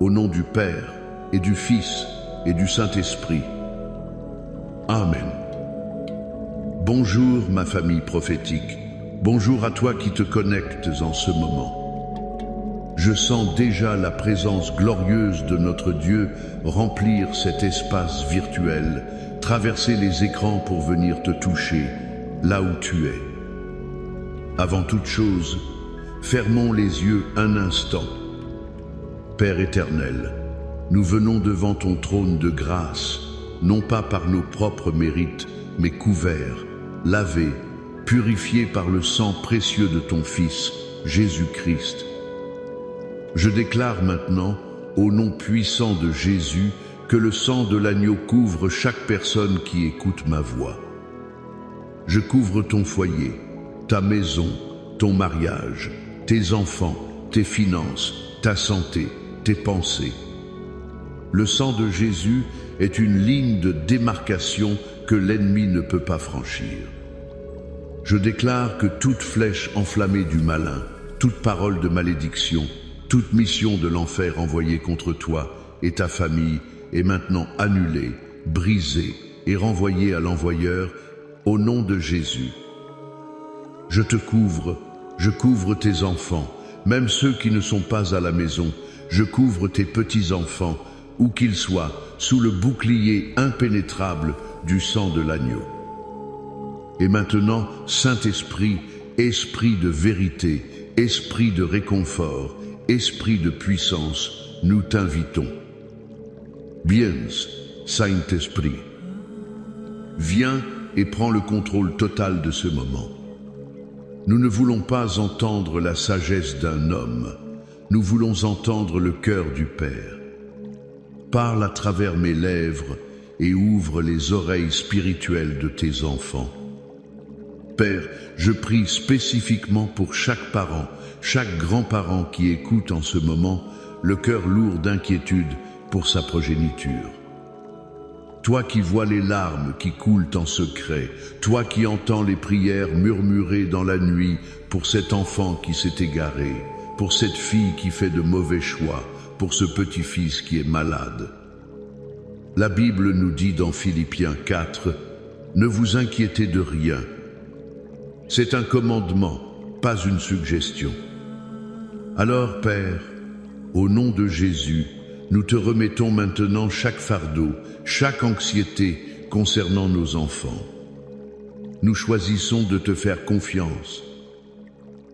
au nom du Père, et du Fils, et du Saint-Esprit. Amen. Bonjour ma famille prophétique, bonjour à toi qui te connectes en ce moment. Je sens déjà la présence glorieuse de notre Dieu remplir cet espace virtuel, traverser les écrans pour venir te toucher là où tu es. Avant toute chose, fermons les yeux un instant. Père éternel, nous venons devant ton trône de grâce, non pas par nos propres mérites, mais couverts, lavés, purifiés par le sang précieux de ton Fils, Jésus-Christ. Je déclare maintenant, au nom puissant de Jésus, que le sang de l'agneau couvre chaque personne qui écoute ma voix. Je couvre ton foyer, ta maison, ton mariage, tes enfants, tes finances, ta santé, tes pensées. Le sang de Jésus est une ligne de démarcation que l'ennemi ne peut pas franchir. Je déclare que toute flèche enflammée du malin, toute parole de malédiction, toute mission de l'enfer envoyée contre toi et ta famille est maintenant annulée, brisée et renvoyée à l'envoyeur au nom de Jésus. Je te couvre, je couvre tes enfants, même ceux qui ne sont pas à la maison, je couvre tes petits-enfants, où qu'ils soient, sous le bouclier impénétrable du sang de l'agneau. Et maintenant, Saint-Esprit, Esprit de vérité, Esprit de réconfort, Esprit de puissance, nous t'invitons. Viens, Saint-Esprit. Viens et prends le contrôle total de ce moment. Nous ne voulons pas entendre la sagesse d'un homme, nous voulons entendre le cœur du Père. Parle à travers mes lèvres et ouvre les oreilles spirituelles de tes enfants. Père, je prie spécifiquement pour chaque parent, chaque grand-parent qui écoute en ce moment le cœur lourd d'inquiétude pour sa progéniture. Toi qui vois les larmes qui coulent en secret, toi qui entends les prières murmurées dans la nuit pour cet enfant qui s'est égaré, pour cette fille qui fait de mauvais choix, pour ce petit-fils qui est malade. La Bible nous dit dans Philippiens 4, « Ne vous inquiétez de rien ». C'est un commandement, pas une suggestion. Alors, Père, au nom de Jésus, nous te remettons maintenant chaque fardeau, chaque anxiété concernant nos enfants. Nous choisissons de te faire confiance.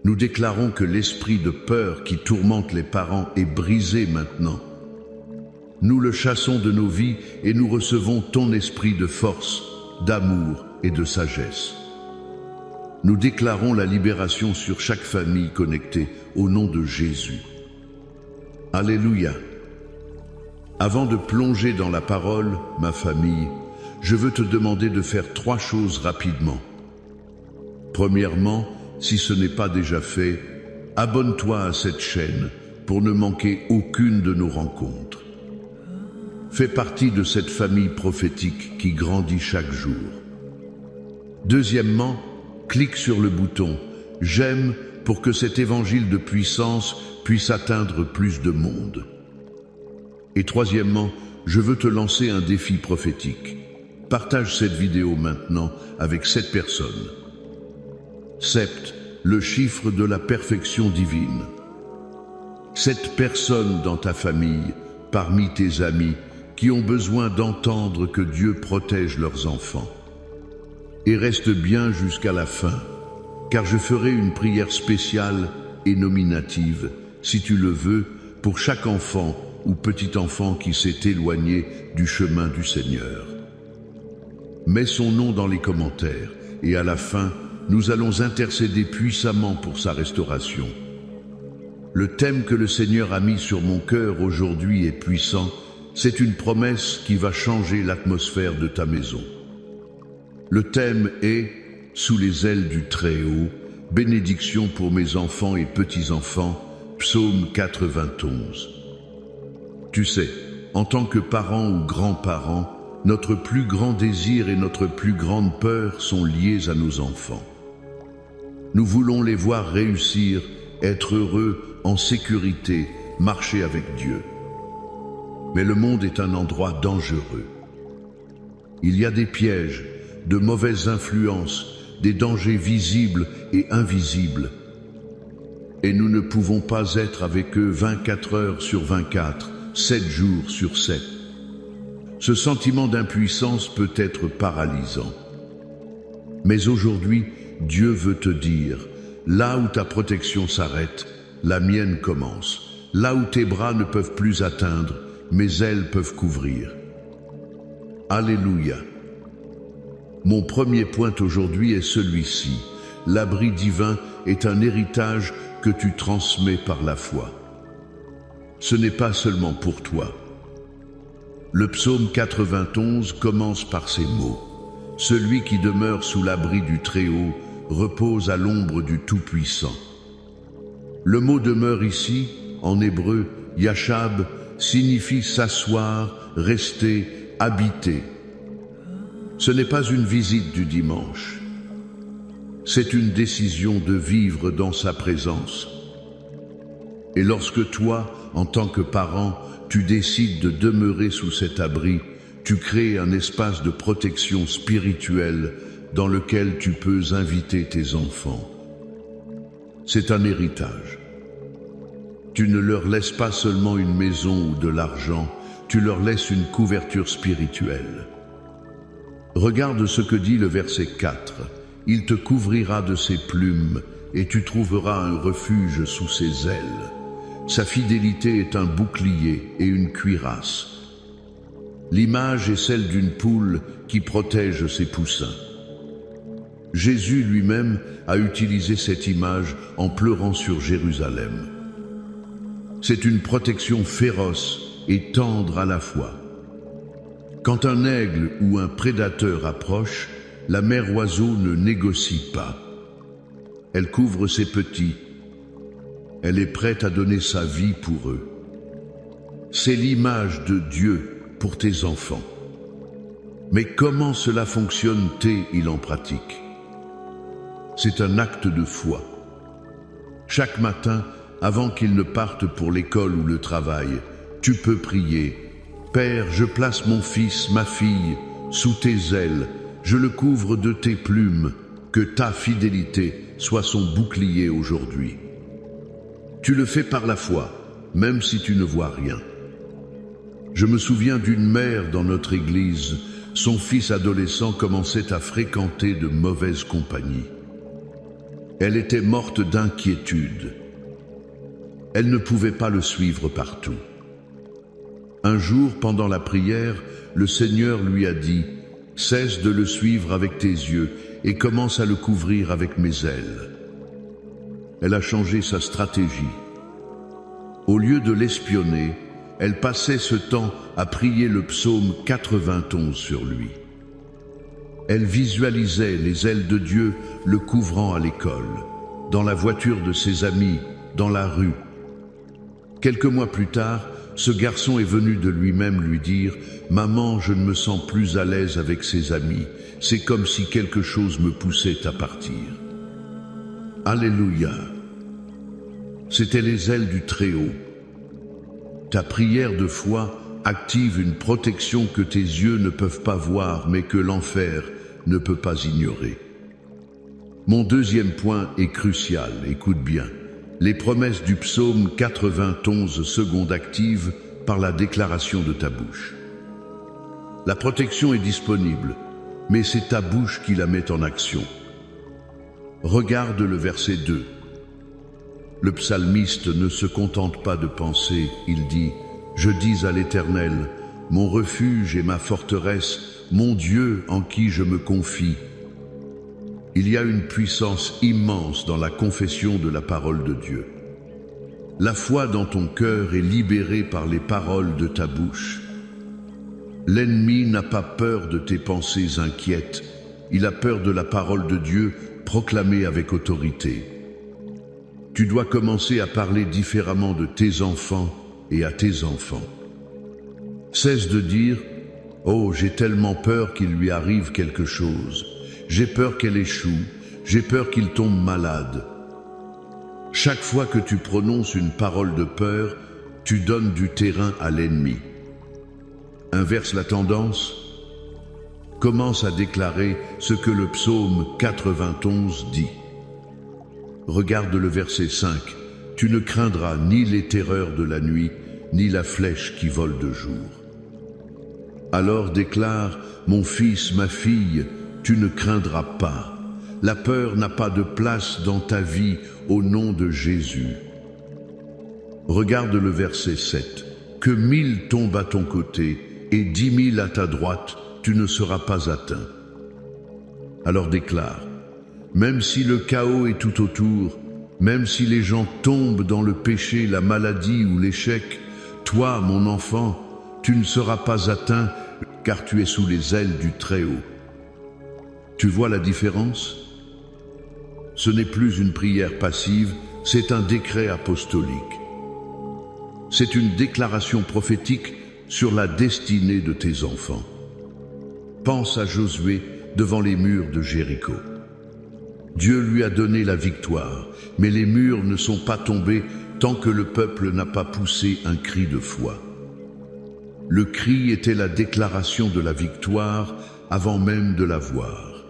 Nous déclarons que l'esprit de peur qui tourmente les parents est brisé maintenant. Nous le chassons de nos vies et nous recevons ton esprit de force, d'amour et de sagesse. Nous déclarons la libération sur chaque famille connectée au nom de Jésus. Alléluia. Avant de plonger dans la parole, ma famille, je veux te demander de faire 3 choses rapidement. Premièrement, si ce n'est pas déjà fait, abonne-toi à cette chaîne pour ne manquer aucune de nos rencontres. Fais partie de cette famille prophétique qui grandit chaque jour. Deuxièmement, clique sur le bouton « J'aime » pour que cet évangile de puissance puisse atteindre plus de monde. Et troisièmement, je veux te lancer un défi prophétique. Partage cette vidéo maintenant avec 7 personnes. 7, le chiffre de la perfection divine. 7 personnes dans ta famille, parmi tes amis, qui ont besoin d'entendre que Dieu protège leurs enfants. Et reste bien jusqu'à la fin, car je ferai une prière spéciale et nominative, si tu le veux, pour chaque enfant ou petit enfant qui s'est éloigné du chemin du Seigneur. Mets son nom dans les commentaires et à la fin, nous allons intercéder puissamment pour sa restauration. Le thème que le Seigneur a mis sur mon cœur aujourd'hui est puissant. C'est une promesse qui va changer l'atmosphère de ta maison. Le thème est « Sous les ailes du Très-Haut, bénédiction pour mes enfants et petits-enfants » Psaume 91. Tu sais, en tant que parents ou grands-parents, notre plus grand désir et notre plus grande peur sont liés à nos enfants. Nous voulons les voir réussir, être heureux, en sécurité, marcher avec Dieu. mais le monde est un endroit dangereux. Il y a des pièges, de mauvaises influences, des dangers visibles et invisibles. Et nous ne pouvons pas être avec eux 24 heures sur 24, 7 jours sur 7. Ce sentiment d'impuissance peut être paralysant. Mais aujourd'hui, Dieu veut te dire, là où ta protection s'arrête, la mienne commence. Là où tes bras ne peuvent plus atteindre, mes ailes peuvent couvrir. Alléluia. Mon premier point aujourd'hui est celui-ci. L'abri divin est un héritage que tu transmets par la foi. Ce n'est pas seulement pour toi. Le psaume 91 commence par ces mots. Celui qui demeure sous l'abri du Très-Haut repose à l'ombre du Tout-Puissant. Le mot demeure ici, en hébreu, yashab, signifie s'asseoir, rester, habiter. Ce n'est pas une visite du dimanche. C'est une décision de vivre dans sa présence. Et lorsque toi, en tant que parent, tu décides de demeurer sous cet abri, tu crées un espace de protection spirituelle dans lequel tu peux inviter tes enfants. C'est un héritage. Tu ne leur laisses pas seulement une maison ou de l'argent, tu leur laisses une couverture spirituelle. Regarde ce que dit le verset 4. Il te couvrira de ses plumes et tu trouveras un refuge sous ses ailes. Sa fidélité est un bouclier et une cuirasse. L'image est celle d'une poule qui protège ses poussins. Jésus lui-même a utilisé cette image en pleurant sur Jérusalem. C'est une protection féroce et tendre à la fois. Quand un aigle ou un prédateur approche, la mère oiseau ne négocie pas. Elle couvre ses petits. Elle est prête à donner sa vie pour eux. C'est l'image de Dieu pour tes enfants. Mais comment cela fonctionne-t-il en pratique? C'est un acte de foi. Chaque matin, avant qu'ils ne partent pour l'école ou le travail, tu peux prier. Père, je place mon fils, ma fille, sous tes ailes. Je le couvre de tes plumes. Que ta fidélité soit son bouclier aujourd'hui. Tu le fais par la foi, même si tu ne vois rien. Je me souviens d'une mère dans notre église. Son fils adolescent commençait à fréquenter de mauvaises compagnies. Elle était morte d'inquiétude. Elle ne pouvait pas le suivre partout. Un jour, pendant la prière, le Seigneur lui a dit « Cesse de le suivre avec tes yeux et commence à le couvrir avec mes ailes. » Elle a changé sa stratégie. Au lieu de l'espionner, elle passait ce temps à prier le psaume 91 sur lui. Elle visualisait les ailes de Dieu le couvrant à l'école, dans la voiture de ses amis, dans la rue. Quelques mois plus tard, ce garçon est venu de lui-même lui dire « Maman, je ne me sens plus à l'aise avec ses amis. C'est comme si quelque chose me poussait à partir. » Alléluia. C'étaient les ailes du Très-Haut. Ta prière de foi active une protection que tes yeux ne peuvent pas voir, mais que l'enfer ne peut pas ignorer. Mon deuxième point est crucial, écoute bien. Les promesses du psaume 91 secondes actives par la déclaration de ta bouche. La protection est disponible, mais c'est ta bouche qui la met en action. Regarde le verset 2. Le psalmiste ne se contente pas de penser, il dit « Je dis à l'Éternel, mon refuge et ma forteresse, mon Dieu en qui je me confie. » Il y a une puissance immense dans la confession de la parole de Dieu. La foi dans ton cœur est libérée par les paroles de ta bouche. L'ennemi n'a pas peur de tes pensées inquiètes, il a peur de la parole de Dieu proclamée avec autorité. Tu dois commencer à parler différemment de tes enfants et à tes enfants. Cesse de dire « Oh, j'ai tellement peur qu'il lui arrive quelque chose. J'ai peur qu'elle échoue. J'ai peur qu'il tombe malade. » Chaque fois que tu prononces une parole de peur, tu donnes du terrain à l'ennemi. Inverse la tendance. Commence à déclarer ce que le psaume 91 dit. Regarde le verset 5. Tu ne craindras ni les terreurs de la nuit, ni la flèche qui vole de jour. Alors déclare, mon fils, ma fille, tu ne craindras pas. La peur n'a pas de place dans ta vie au nom de Jésus. Regarde le verset 7. Que 1000 tombent à ton côté et 10 000 à ta droite, tu ne seras pas atteint. Alors déclare, même si le chaos est tout autour, même si les gens tombent dans le péché, la maladie ou l'échec, toi, mon enfant, tu ne seras pas atteint car tu es sous les ailes du Très-Haut. Tu vois la différence? Ce n'est plus une prière passive, c'est un décret apostolique. C'est une déclaration prophétique sur la destinée de tes enfants. Pense à Josué devant les murs de Jéricho. Dieu lui a donné la victoire, mais les murs ne sont pas tombés tant que le peuple n'a pas poussé un cri de foi. Le cri était la déclaration de la victoire avant même de la voir.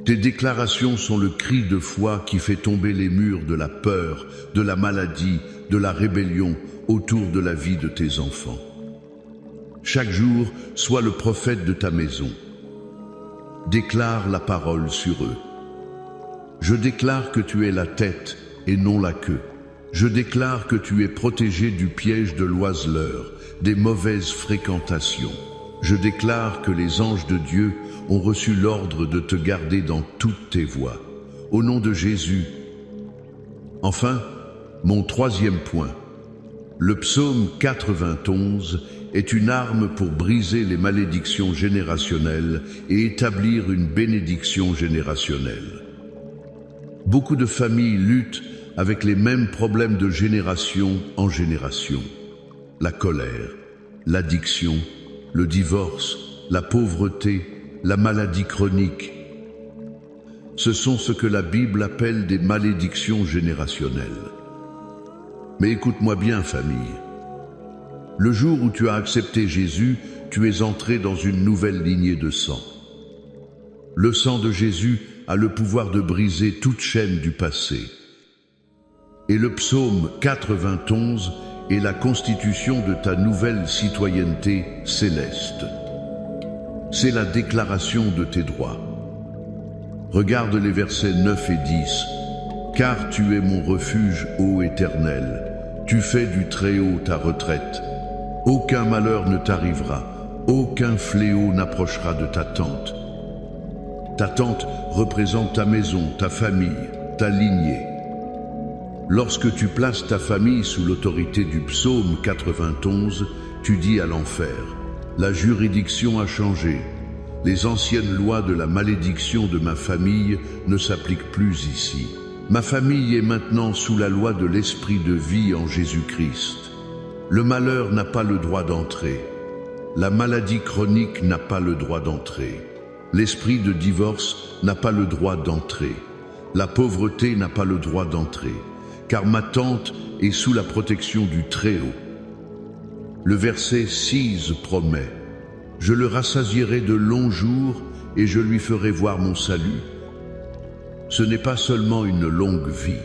Tes déclarations sont le cri de foi qui fait tomber les murs de la peur, de la maladie, de la rébellion autour de la vie de tes enfants. Chaque jour, sois le prophète de ta maison. Déclare la parole sur eux. Je déclare que tu es la tête et non la queue. Je déclare que tu es protégé du piège de l'oiseleur, des mauvaises fréquentations. Je déclare que les anges de Dieu ont reçu l'ordre de te garder dans toutes tes voies. Au nom de Jésus. Enfin, mon troisième point. Le psaume 91 est une arme pour briser les malédictions générationnelles et établir une bénédiction générationnelle. Beaucoup de familles luttent avec les mêmes problèmes de génération en génération. La colère, l'addiction, le divorce, la pauvreté, la maladie chronique. Ce sont ce que la Bible appelle des malédictions générationnelles. Mais écoute-moi bien, famille. Le jour où tu as accepté Jésus, tu es entré dans une nouvelle lignée de sang. Le sang de Jésus a le pouvoir de briser toute chaîne du passé. Et le psaume 91 est la constitution de ta nouvelle citoyenneté céleste. C'est la déclaration de tes droits. Regarde les versets 9 et 10. Car tu es mon refuge, ô Éternel. Tu fais du Très-Haut ta retraite. Aucun malheur ne t'arrivera, aucun fléau n'approchera de ta tente. Ta tente représente ta maison, ta famille, ta lignée. Lorsque tu places ta famille sous l'autorité du psaume 91, tu dis à l'enfer, la juridiction a changé. Les anciennes lois de la malédiction de ma famille ne s'appliquent plus ici. Ma famille est maintenant sous la loi de l'esprit de vie en Jésus-Christ. Le malheur n'a pas le droit d'entrer. La maladie chronique n'a pas le droit d'entrer. L'esprit de divorce n'a pas le droit d'entrer. La pauvreté n'a pas le droit d'entrer. Car ma tente est sous la protection du Très-Haut. Le verset 6 promet, « Je le rassasierai de longs jours et je lui ferai voir mon salut. » Ce n'est pas seulement une longue vie,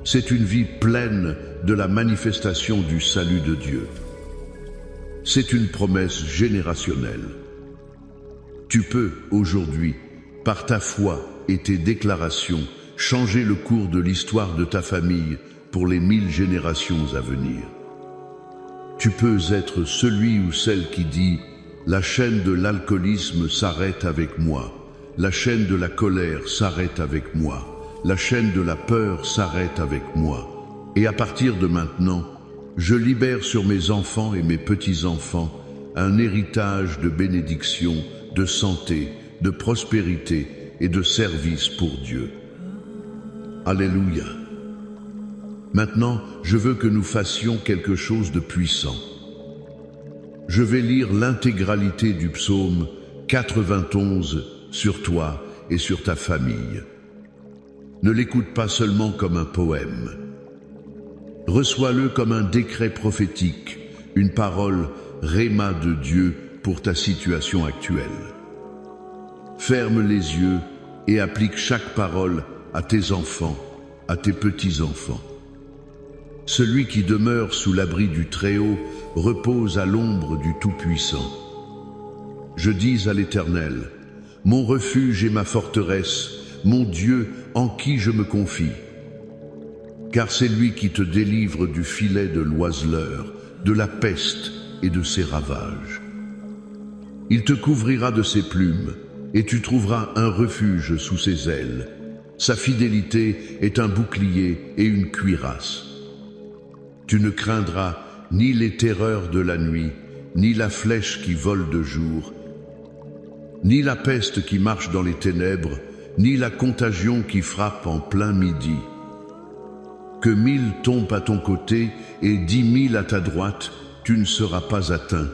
c'est une vie pleine de la manifestation du salut de Dieu. C'est une promesse générationnelle. Tu peux, aujourd'hui, par ta foi et tes déclarations, changer le cours de l'histoire de ta famille pour les 1000 générations à venir. Tu peux être celui ou celle qui dit « La chaîne de l'alcoolisme s'arrête avec moi, la chaîne de la colère s'arrête avec moi, la chaîne de la peur s'arrête avec moi. Et à partir de maintenant, je libère sur mes enfants et mes petits-enfants un héritage de bénédiction, de santé, de prospérité et de service pour Dieu. » Alléluia. Maintenant, je veux que nous fassions quelque chose de puissant. Je vais lire l'intégralité du psaume 91 sur toi et sur ta famille. Ne l'écoute pas seulement comme un poème. Reçois-le comme un décret prophétique, une parole réma de Dieu pour ta situation actuelle. Ferme les yeux et applique chaque parole à tes enfants, à tes petits-enfants. Celui qui demeure sous l'abri du Très-Haut repose à l'ombre du Tout-Puissant. Je dis à l'Éternel, mon refuge et ma forteresse, mon Dieu en qui je me confie. Car c'est lui qui te délivre du filet de l'oiseleur, de la peste et de ses ravages. Il te couvrira de ses plumes, et tu trouveras un refuge sous ses ailes. Sa fidélité est un bouclier et une cuirasse. Tu ne craindras ni les terreurs de la nuit, ni la flèche qui vole de jour, ni la peste qui marche dans les ténèbres, ni la contagion qui frappe en plein midi. Que 1000 tombent à ton côté et 10 000 à ta droite, tu ne seras pas atteint.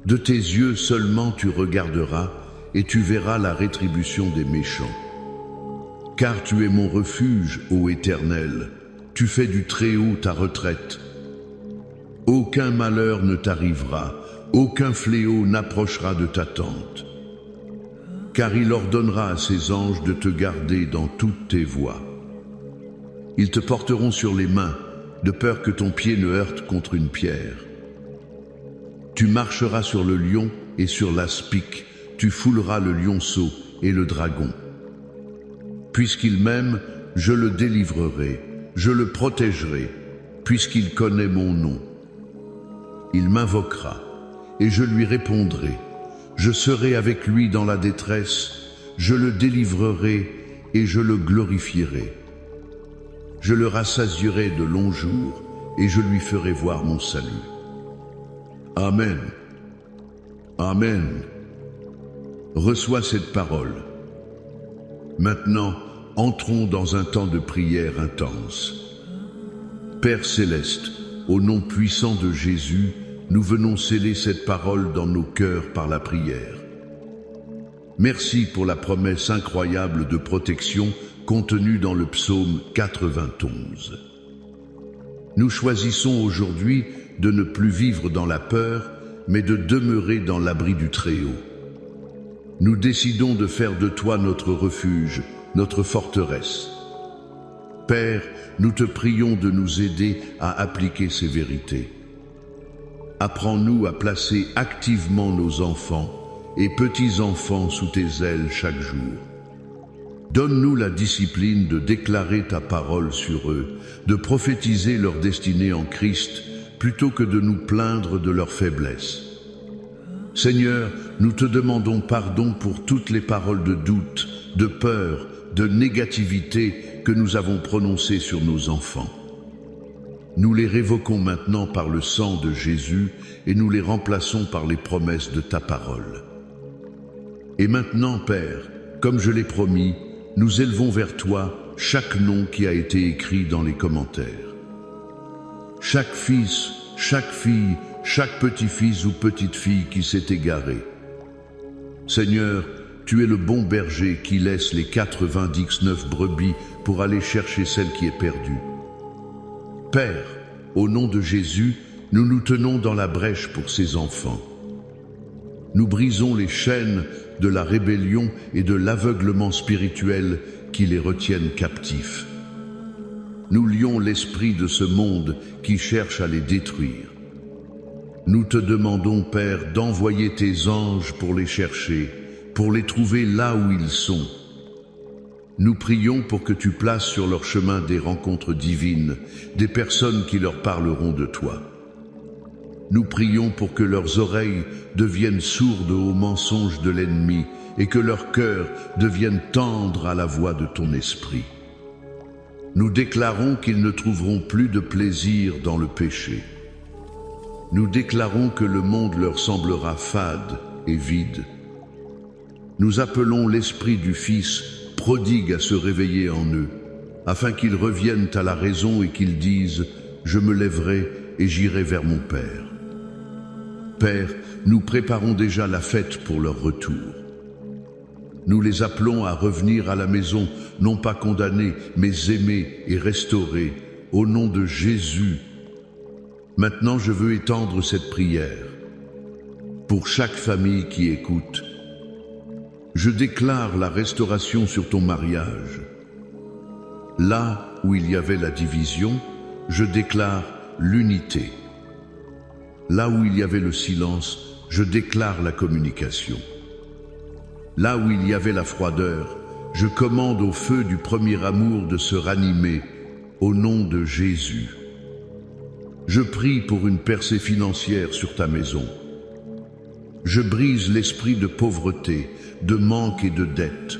De tes yeux seulement tu regarderas et tu verras la rétribution des méchants. Car tu es mon refuge, ô Éternel, tu fais du Très-Haut ta retraite. Aucun malheur ne t'arrivera, aucun fléau n'approchera de ta tente. Car il ordonnera à ses anges de te garder dans toutes tes voies. Ils te porteront sur les mains, de peur que ton pied ne heurte contre une pierre. Tu marcheras sur le lion et sur l'aspic, tu fouleras le lionceau et le dragon. Puisqu'il m'aime, je le délivrerai, je le protégerai, puisqu'il connaît mon nom. Il m'invoquera, et je lui répondrai. Je serai avec lui dans la détresse, je le délivrerai et je le glorifierai. Je le rassasierai de longs jours, et je lui ferai voir mon salut. Amen. Amen. Reçois cette parole. Maintenant, entrons dans un temps de prière intense. Père céleste, au nom puissant de Jésus, nous venons sceller cette parole dans nos cœurs par la prière. Merci pour la promesse incroyable de protection contenue dans le psaume 91. Nous choisissons aujourd'hui de ne plus vivre dans la peur, mais de demeurer dans l'abri du Très-Haut. Nous décidons de faire de toi notre refuge, notre forteresse. Père, nous te prions de nous aider à appliquer ces vérités. Apprends-nous à placer activement nos enfants et petits-enfants sous tes ailes chaque jour. Donne-nous la discipline de déclarer ta parole sur eux, de prophétiser leur destinée en Christ, plutôt que de nous plaindre de leur faiblesse. Seigneur, nous te demandons pardon pour toutes les paroles de doute, de peur, de négativité que nous avons prononcées sur nos enfants. Nous les révoquons maintenant par le sang de Jésus et nous les remplaçons par les promesses de ta parole. Et maintenant, Père, comme je l'ai promis, nous élevons vers toi chaque nom qui a été écrit dans les commentaires. Chaque fils, chaque fille, chaque petit-fils ou petite-fille qui s'est égaré. Seigneur, tu es le bon berger qui laisse les 99 brebis pour aller chercher celle qui est perdue. Père, au nom de Jésus, nous nous tenons dans la brèche pour ces enfants. Nous brisons les chaînes de la rébellion et de l'aveuglement spirituel qui les retiennent captifs. Nous lions l'esprit de ce monde qui cherche à les détruire. Nous te demandons, Père, d'envoyer tes anges pour les chercher, pour les trouver là où ils sont. Nous prions pour que tu places sur leur chemin des rencontres divines, des personnes qui leur parleront de toi. Nous prions pour que leurs oreilles deviennent sourdes aux mensonges de l'ennemi et que leur cœur devienne tendre à la voix de ton esprit. Nous déclarons qu'ils ne trouveront plus de plaisir dans le péché. Nous déclarons que le monde leur semblera fade et vide. Nous appelons l'Esprit du Fils prodigue à se réveiller en eux, afin qu'ils reviennent à la raison et qu'ils disent « Je me lèverai et j'irai vers mon Père ». Père, nous préparons déjà la fête pour leur retour. Nous les appelons à revenir à la maison, non pas condamnés, mais aimés et restaurés, au nom de Jésus. Maintenant, je veux étendre cette prière pour chaque famille qui écoute. Je déclare la restauration sur ton mariage. Là où il y avait la division, je déclare l'unité. Là où il y avait le silence, je déclare la communication. Là où il y avait la froideur, je commande au feu du premier amour de se ranimer au nom de Jésus. Je prie pour une percée financière sur ta maison. Je brise l'esprit de pauvreté, de manque et de dette.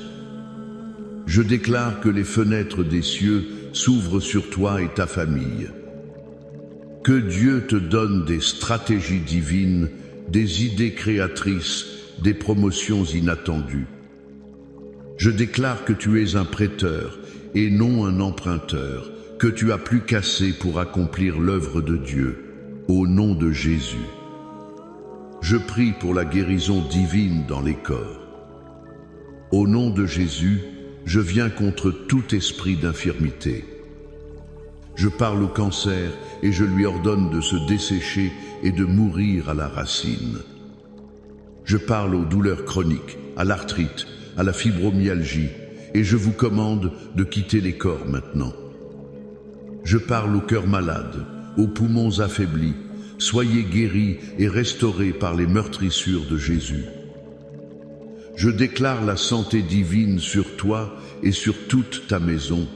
Je déclare que les fenêtres des cieux s'ouvrent sur toi et ta famille. Que Dieu te donne des stratégies divines, des idées créatrices, des promotions inattendues. Je déclare que tu es un prêteur et non un emprunteur, que tu as plus qu'assez pour accomplir l'œuvre de Dieu, au nom de Jésus. Je prie pour la guérison divine dans les corps. Au nom de Jésus, je viens contre tout esprit d'infirmité. Je parle au cancer et je lui ordonne de se dessécher et de mourir à la racine. Je parle aux douleurs chroniques, à l'arthrite, à la fibromyalgie, et je vous commande de quitter les corps maintenant. Je parle aux cœurs malades, aux poumons affaiblis. Soyez guéris et restaurés par les meurtrissures de Jésus. Je déclare la santé divine sur toi et sur toute ta maison.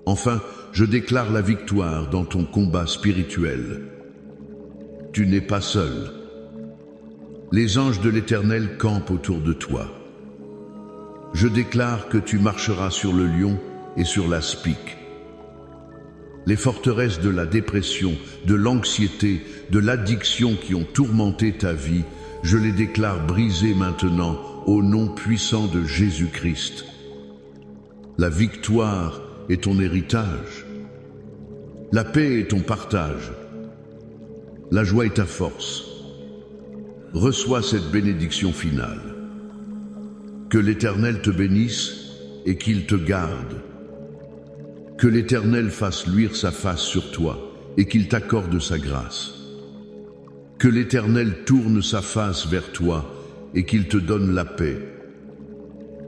Enfin, je déclare la victoire dans ton combat spirituel. Tu n'es pas seul. Les anges de l'Éternel campent autour de toi. Je déclare que tu marcheras sur le lion et sur l'aspic. Les forteresses de la dépression, de l'anxiété, de l'addiction qui ont tourmenté ta vie, je les déclare brisées maintenant au nom puissant de Jésus-Christ. La victoire est ton héritage. La paix est ton partage. La joie est ta force. Reçois cette bénédiction finale. Que l'Éternel te bénisse et qu'il te garde. Que l'Éternel fasse luire sa face sur toi et qu'il t'accorde sa grâce. Que l'Éternel tourne sa face vers toi et qu'il te donne la paix.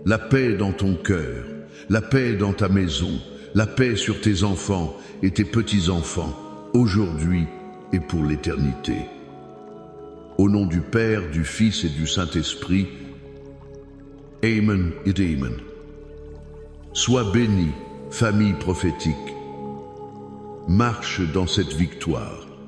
La paix dans ton cœur, la paix dans ta maison, la paix sur tes enfants et tes petits-enfants, aujourd'hui et pour l'éternité. Au nom du Père, du Fils et du Saint-Esprit, Amen et Amen. Sois béni, famille prophétique. Marche dans cette victoire.